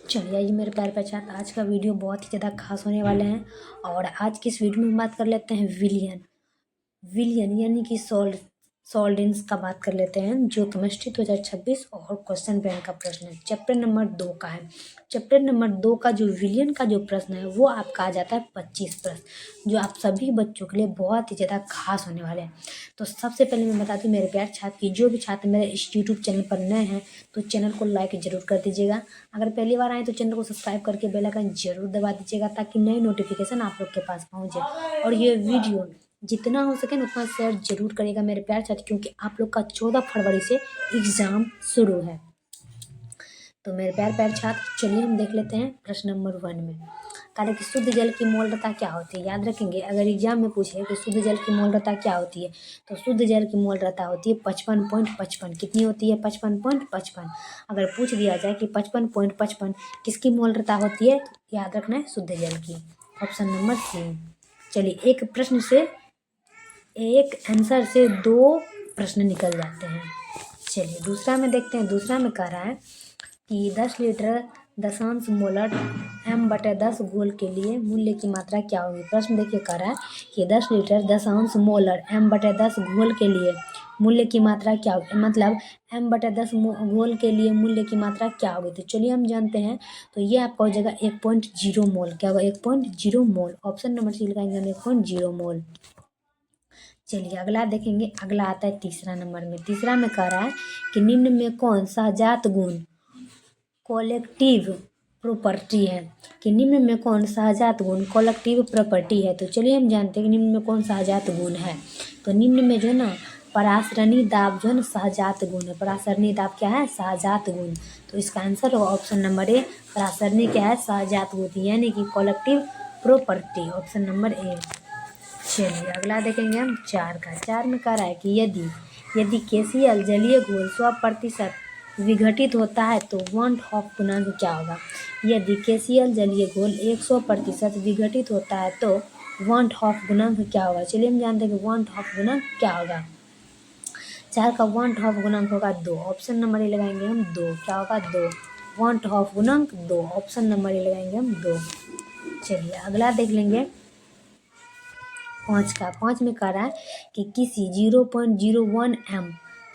चलिए आइए मेरे प्यारे पहचान, आज का वीडियो बहुत ही ज़्यादा खास होने वाले हैं। और आज की इस वीडियो में हम बात कर लेते हैं विलियन विलियन यानी कि सोल्डेंस का बात कर लेते हैं, जो केमिस्ट्री 2026 और क्वेश्चन बैंक का प्रश्न है। चैप्टर नंबर 2 का है। चैप्टर नंबर 2 का जो विलियन का जो प्रश्न है वो आपका आ जाता है 25 प्रश्न, जो आप सभी बच्चों के लिए बहुत ही ज़्यादा खास होने वाले हैं। तो सबसे पहले मैं बता दूं मेरे प्यारे छात्र की जो भी छात्र मेरे इस यूट्यूब चैनल पर नए हैं तो चैनल को लाइक जरूर कर दीजिएगा। अगर पहली बार आए तो चैनल को सब्सक्राइब करके बेल आइकन जरूर दबा दीजिएगा ताकि नई नोटिफिकेशन आप लोग के पास पहुंचे। और ये वीडियो जितना हो सके उतना शेयर जरूर करिएगा मेरे प्यारे छात्र, क्योंकि आप लोग का 14 फरवरी से एग्जाम शुरू है। तो मेरे प्यारे छात्र चलिए हम देख लेते हैं प्रश्न नंबर 1 में। कहा कि शुद्ध जल की मोलरता क्या होती है। याद रखेंगे, अगर एग्जाम में पूछे कि शुद्ध जल की मोलरता क्या होती है तो शुद्ध जल की मोलरता होती है 55.55। कितनी होती है? 55.55। अगर पूछ दिया जाए कि 55.55 किसकी मोलरता होती है तो याद रखना है शुद्ध जल की। Option number 3। चलिए एक आंसर से 2 प्रश्न निकल जाते हैं। चलिए दूसरा में देखते हैं। दूसरा में कह रहा है कि 10 लीटर 10 मोलर m/10 घोल के लिए मूल्य की मात्रा क्या होगी। प्रश्न देखिए कह रहा है कि 10 लीटर 10 मोलर m/10 घोल के लिए मूल्य की मात्रा क्या होगी, मतलब m/10 घोल के लिए मूल्य की मात्रा क्या होगी। तो चलिए हम जानते हैं, तो ये आपका हो जाएगा 1.0 मोल। क्या होगा? 1.0 मोल। ऑप्शन नंबर सी लगाएंगे हम 1.0 मोल। चलिए अगला देखेंगे। अगला आता है तीसरा नंबर में। तीसरा में कह रहा है कि निम्न में कौन सहजात गुण कलेक्टिव प्रॉपर्टी है। कि निम्न में कौन सहजात गुण कलेक्टिव प्रॉपर्टी है। तो चलिए हम जानते हैं कि निम्न में कौन सहजात गुण है। तो निम्न में जो है ना परासरणी दाब जो है ना सहजात गुण है। परासरणी दाब क्या है? सहजात गुण। तो इसका आंसर होगा ऑप्शन नंबर ए। परासरणी क्या है? सहजात गुण यानी कि collective property. Option number A. चलिए अगला देखेंगे हम 4 का। 4 में कह रहा है कि यदि KCl जलीय घोल 100% विघटित होता है तो वॉन हॉफ गुणांक क्या होगा। यदि KCl जलीय घोल 100% विघटित होता है तो वॉन हॉफ गुणांक क्या होगा। चलिए हम जानते हैं कि वॉन हॉफ गुणांक क्या होगा। 4 का वॉन हॉफ गुणांक होगा 2। ऑप्शन नंबर ए लगाएंगे हम 2। क्या होगा? 2। वॉन हॉफ गुणांक 2। ऑप्शन नंबर ए लगाएंगे हम 2। चलिए अगला देख लेंगे 5 का। 5 में कह रहा है कि किसी 0.01 m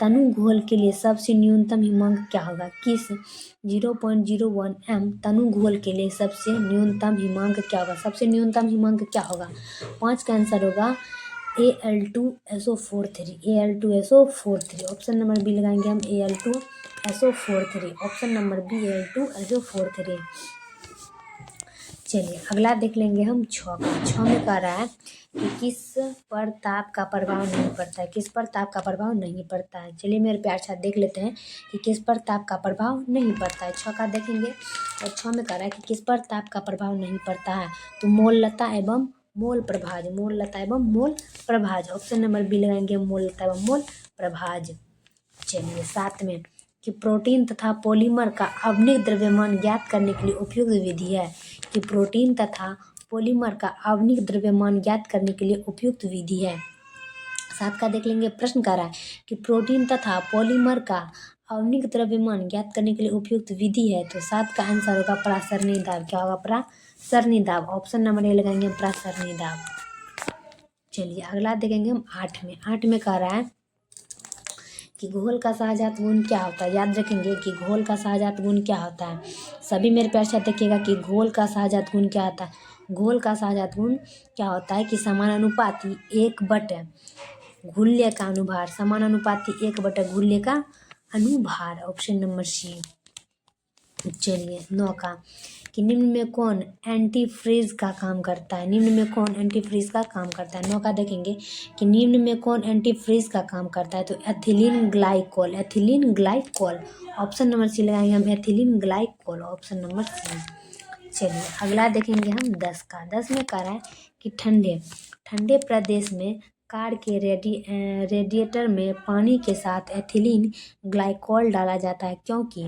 तनु घोल के लिए सबसे न्यूनतम हिमांक क्या होगा। किस 0.01 m तनु घोल के लिए सबसे न्यूनतम हिमांक क्या होगा। सबसे न्यूनतम हिमांक क्या होगा। 5 का आंसर होगा Al2SO43। Al2SO43। Option number B लगाएंगे हम Al2SO43। Option number B Al2SO43। चलिए अगला देख लेंगे हम 6 का। 6 में कह रहा है कि किस पर ताप का प्रभाव नहीं पड़ता है। किस पर ताप का प्रभाव नहीं पड़ता है। चलिए मेरे प्यार साथ देख लेते हैं कि किस पर ताप का प्रभाव नहीं पड़ता है। 6 का देखेंगे और 6 में कह रहा है कि किस पर ताप का प्रभाव नहीं पड़ता है। तो मोललता एवं मोल प्रभाज। मोललता एवं मोल प्रभाज। ऑप्शन नंबर बी लगाएंगे मोललता एवं मोल प्रभाज। चलिए 7 में कि प्रोटीन तथा पॉलीमर का आवनिक द्रव्यमान ज्ञात करने के लिए उपयुक्त विधि है। कि प्रोटीन तथा पॉलीमर का आवनिक द्रव्यमान ज्ञात करने के लिए उपयुक्त विधि है। 7 का देख लेंगे। प्रश्न कर रहा है कि प्रोटीन तथा पॉलीमर का आवनिक द्रव्यमान ज्ञात करने के लिए उपयुक्त विधि है। तो 7 का आंसर होगा परासरणी दाब। क्या होगा? परासरणी दाब। ऑप्शन नंबर ए लगाएंगे परासरणी दाब। चलिए अगला देखेंगे हम 8 में। 8 में कह रहा है कि घोल का सहजात गुण क्या होता है। याद रखेंगे कि घोल का सहजात गुण क्या होता है। सभी मेरे प्यार से देखिएगा कि घोल का सहजात गुण क्या होता है। घोल का सहजात गुण क्या होता है कि समानुपाती 1/, घुल्य का अनुभार। समानुपाती 1/, घुल्य का अनुभार। Option number C. चलिए 9 का कि निम्न में कौन एंटी फ्रीज का काम करता है। निम्न में कौन एंटी फ्रीज का काम करता है। 9 का देखेंगे कि निम्न में कौन एंटी फ्रीज का काम करता है। तो ethylene glycol. Ethylene glycol. Option number C लगाएंगे हम ethylene glycol. Option number C. चलिए अगला देखेंगे हम 10 का। 10 में कह रहा है कि ठंडे प्रदेश में कार के रेडिएटर में पानी के साथ एथिलीन ग्लाइकोल डाला जाता है, क्योंकि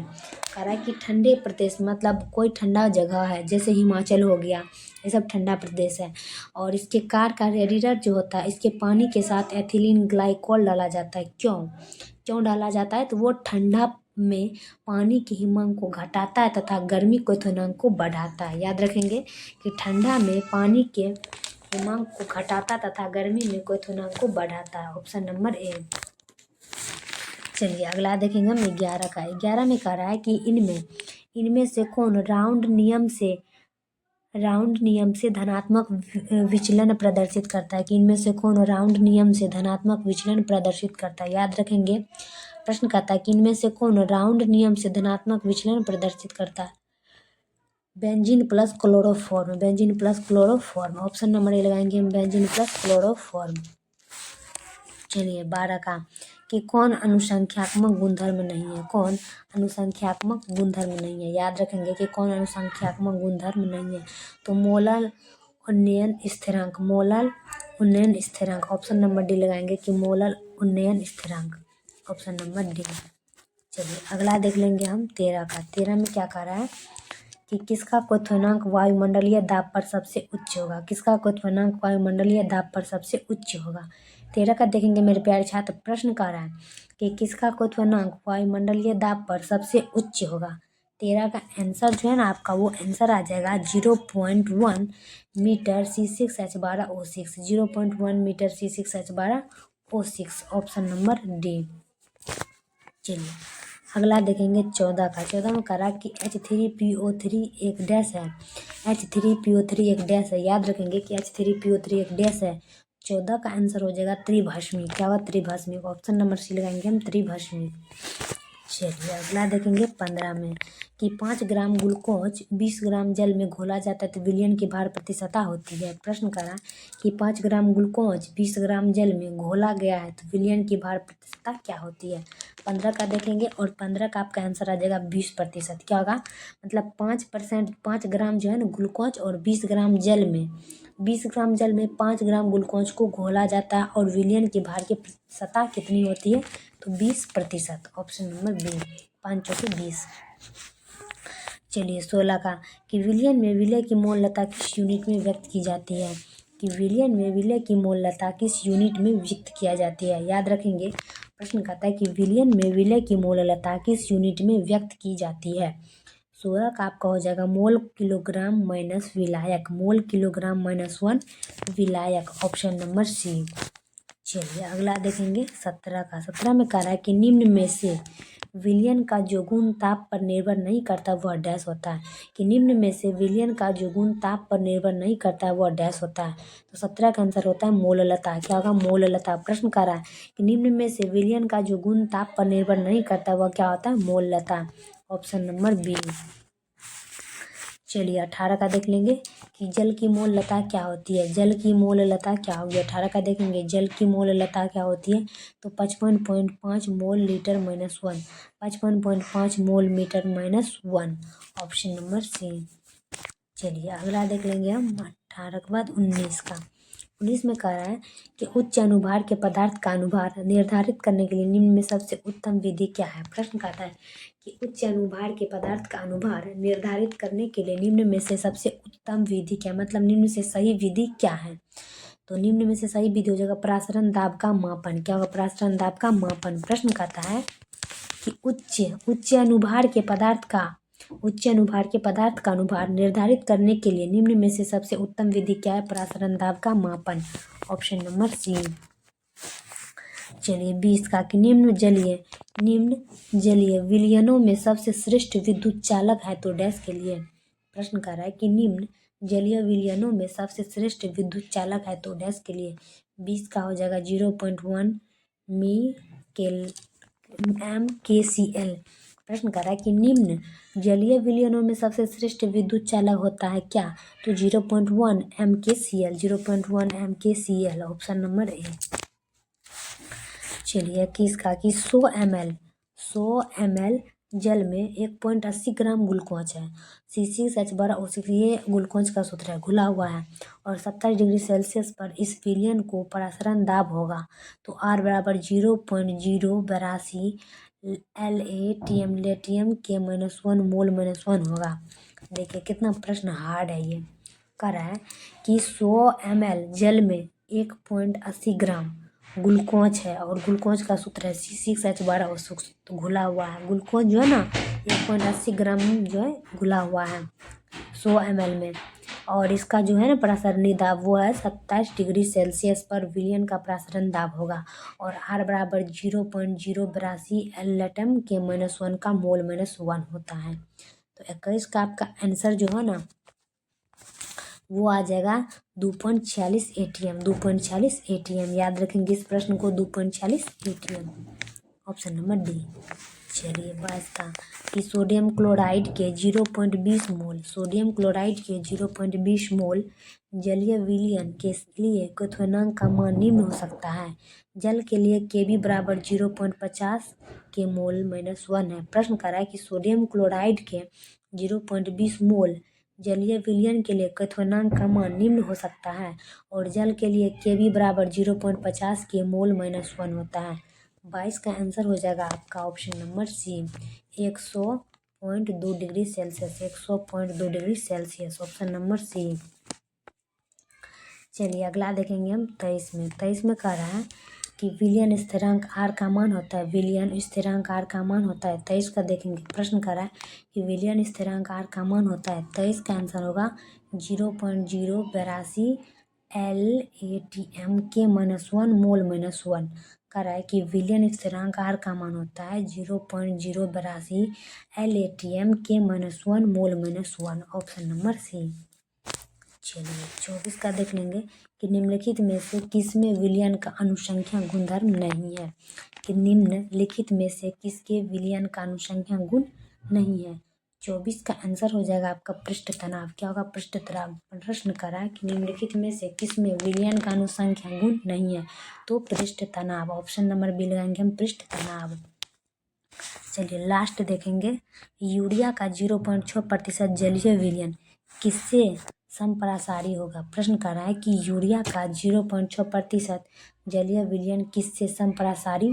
कह रहा है कि ठंडे प्रदेश मतलब कोई ठंडा जगह है, जैसे हिमाचल हो गया, ये सब ठंडा प्रदेश है। और इसके कार का रेडिएटर जो होता है इसके पानी के साथ एथिलीन ग्लाइकोल डाला जाता है। क्यों डाला जाता है? तो वो ठंडा में पानी के हिमांक को घटाता है तथा गर्मी क्वथनांक को बढ़ाता है। याद रखेंगे कि ठंडा में पानी के हिमांक को घटाता तथा गर्मी में क्वथनांक को बढ़ाता है। Option number A. चलिए अगला देखेंगे हम 11 का। 11 में कह रहा है कि इनमें से कौन राउंड नियम से धनात्मक विचलन प्रदर्शित करता है, कि इनमें से कौन राउंड नियम से धनात्मक विचलन प्रदर्शित करता है। याद रखेंगे प्रश्न कहता है कि इनमें से कौन राउंड नियम से धनात्मक विचलन प्रदर्शित करता है। Benzene plus chloroform, benzene plus chloroform. Option number A लगाएंगे हम, बेंजीन प्लस क्लोरोफॉर्म। चलिए 12 का कि कौन अनुसंख्यात्मक गुणधर्म नहीं है, कौन अनुसंख्यात्मक गुणधर्म नहीं है। याद रखेंगे कि कौन अनुसंख्यात्मक गुणधर्म नहीं है। तो मोलर उन्नयन स्थिरांक, मोलर उन्नयन स्थिरांक। ऑप्शन नंबर डी लगाएंगे कि मोलर उन्नयन स्थिरांक। Option number D. चलिए अगला देख लेंगे हम 13 का। 13 में क्या कह रहा है कि किसका क्वथनांक वायुमंडलीय दाब पर सबसे उच्च होगा, किसका क्वथनांक वायुमंडलीय दाब पर सबसे उच्च होगा। 13 का देखेंगे मेरे प्यारे छात्र। प्रश्न कह रहा है कि किसका क्वथनांक वायुमंडलीय दाब पर सबसे उच्च होगा। 13 का आंसर जो है ना आपका, वो आंसर आ जाएगा 0.1 metre C6H12O6, 0.1 metre C6H12O6। Option number D. चलिए अगला देखेंगे 14 का। 14 में करा कि H3PO3 एक डैश है, H3PO3 एक डैश है। याद रखेंगे कि H3PO3 एक डैश है। 14 का आंसर हो जाएगा त्रिभस्मी। क्या होगा? त्रिभस्मी। ऑप्शन नंबर सी लगाएंगे हम, त्रिभस्मी। चलिए अगला देखेंगे 15 में कि 5 ग्राम ग्लूकोज 20 ग्राम जल में घोला जाता है तो विलयन की भार प्रतिशतता होती है। प्रश्न करा कि 5 ग्राम ग्लूकोज 20 ग्राम जल में घोला गया है तो विलयन की भार प्रतिशतता क्या होती है। 15 का देखेंगे और 15 का आपका आंसर आ जाएगा 20%। क्या होगा? मतलब 5%, 5 ग्राम जो है ना ग्लूकोज और 20 ग्राम जल में, 20 ग्राम जल में 5 ग्राम ग्लूकोज को घोला जाता है और विलयन की भार की प्रतिशतता कितनी होती है? तो 20%। ऑप्शन नंबर बी, 5 चौके 20। चलिए 16 का कि विलयन में विलय की मोललता किस यूनिट में व्यक्त की जाती है, कि विलयन में विलय की मोललता किस यूनिट में व्यक्त किया जाती है। याद रखेंगे प्रश्न कहता है कि विलयन में विलय की मोललता किस यूनिट में व्यक्त की जाती है। 16 का आपका हो जाएगा मोल किलोग्राम माइनस विलायक, मोल किलोग्राम -1 विलायक। Option number C. चलिए अगला देखेंगे 17 का। 17 में कह रहा है कि निम्न में से विलयन का जो गुण ताप पर निर्भर नहीं करता वह डैश होता है, कि निम्न में से विलयन का जो गुण ताप पर निर्भर नहीं करता है वह डैश होता है। तो 17 का आंसर होता है मोललता। क्या होगा? मोललता। प्रश्न कह रहा है कि निम्न में से विलयन का जो गुण ताप पर निर्भर नहीं करता वह क्या होता है? मोललता। Option number B. चलिए 18 का देख लेंगे कि जल की मोललता क्या होती है, जल की मोललता क्या होगी। 18 का देखेंगे जल की मोललता क्या होती है, तो 55.5 mole litre -1, 55.5 mole metre -1। Option number C. चलिए अगला देख लेंगे हम 18 के बाद 19 का। 19 में कह रहा है कि उच्च अनुभार के पदार्थ का अनुभार निर्धारित करने के लिए निम्न में सबसे उत्तम विधि क्या है। प्रश्न कहता है कि उच्च अनुभार के पदार्थ का अनुभार निर्धारित करने के लिए निम्न में से सबसे उत्तम विधि क्या, मतलब निम्न से सही विधि क्या है। तो निम्न में से सही विधि हो जाएगा प्रासरण दाब का मापन। क्या होगा? प्रासरण दाब का मापन। प्रश्न कहता है कि उच्च अनुभार के पदार्थ का अनुभार निर्धारित करने के लिए निम्न में से सबसे उत्तम विधि क्या है? प्रासरण दाब का मापन। Option number C. चलिए 20 का कि निम्न जलीय विलयनों में सबसे श्रेष्ठ विद्युत चालक है तो डैश के लिए। प्रश्न कर रहा है कि निम्न जलीय विलयनों में सबसे श्रेष्ठ विद्युत चालक है तो डैश के लिए। 20 का हो जाएगा 0.1 MkCl। प्रश्न कर रहा है कि निम्न जलीय विलयनों में सबसे श्रेष्ठ विद्युत चालक होता है क्या, तो 0.1 MkCl, 0.1 MkCl। Option number A. चलिए 21 का कि 100 ml जल में 1.80 ग्राम ग्लूकोज है, C6H12O6 ये ग्लूकोज का सूत्र है, घुला हुआ है और 70 डिग्री सेल्सियस पर इस विलयन को प्रासरण दाब होगा तो R बराबर 0.082 LATM लेटियम के -1 मोल -1 होगा। देखिए कितना प्रश्न हार्ड है ये। कह रहा है कि 100 ml जल में 1.80 ग्राम ग्लूकोज है और ग्लूकोज का सूत्र है C6H12 तो घुला हुआ है। ग्लूकोज जो है ना 1.80 ग्राम जो है घुला हुआ है 100 ml में। और इसका जो है ना प्रसारणी दाब वो है 27 डिग्री सेल्सियस पर विलियन का प्रसारण दाब होगा। और R बराबर 0.082 LATM के -1 का मोल -1 होता है। तो 21 का आपका आंसर जो है ना वो आ जाएगा 2.46 ATM। 2.46 ATM याद रखेंगे इस प्रश्न को 2.46 ATM। Option number D. चलिए 22 का कि सोडियम क्लोराइड के 0.20 मोल जलीय विलयन के लिए क्वथनांक का मान निम्न हो सकता है। जल के लिए Kb बराबर 0.50 के मोल -1 है। प्रश्न कर रहा है कि सोडियम क्लोराइड के 0.20 मोल जलीय विलयन के लिए क्वथनांक का मान निम्न हो सकता है और जल के लिए Kb बराबर 0.50 के मोल -1 होता है। 22 का आंसर हो जाएगा आपका option number C 100.2 degree Celsius. 100.2 degree Celsius option number C. चलिए अगला देखेंगे हम 23 में। 23 में कह रहा है कि विलियन स्थिरांक R का मान होता है। विलियन स्थिरांक R का मान होता है 23 का देखेंगे। प्रश्न कर रहा है कि विलियन स्थिरांक R का मान होता है 23 का आंसर होगा 0.082 LATM के -1 मोल -1। कह रहा है कि विलियन स्थिरांक R का मान होता है 0.082 LATM के -1 मोल -1 ऑप्शन नंबर सी। चलिए 24 का देख लेंगे कि निम्नलिखित में से किसमें विलयन का अनुसंख्या गुणधर्म नहीं है। कि निम्नलिखित में से किसके विलयन का अनुसंख्या गुण नहीं है। 24 का आंसर हो जाएगा आपका पृष्ठ तनाव। क्या होगा पृष्ठ तनाव। प्रश्न करा कि निम्नलिखित में से किसमें विलयन का अनुसंख्या गुण नहीं है तो पृष्ठ तनाव। ऑप्शन नंबर बी लगाएंगे हम पृष्ठ तनाव। चलिए लास्ट देखेंगे यूरिया का 0.6% जलीय विलयन किससे समपरासारी होगा। प्रश्न कर रहा है कि यूरिया का 0.6% जलीय विलयन किससे समपरासारी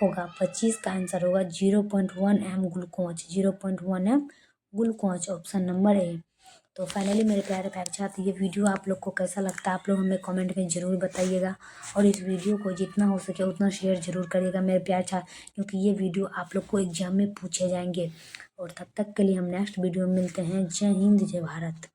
होगा। 25 का आंसर होगा 0.1 m glucose. 0.1 m glucose option number A. तो फाइनली मेरे प्यारे प्यारे छात्र ये वीडियो आप लोग को कैसा लगता है आप लोग हमें कमेंट में ज़रूर बताइएगा और इस वीडियो को जितना हो सके उतना शेयर ज़रूर करिएगा मेरे प्यारे छात्र क्योंकि ये वीडियो आप लोग को एग्जाम में पूछे जाएंगे। और तब तक के लिए हम नेक्स्ट वीडियो में मिलते हैं। जय हिंद जय भारत।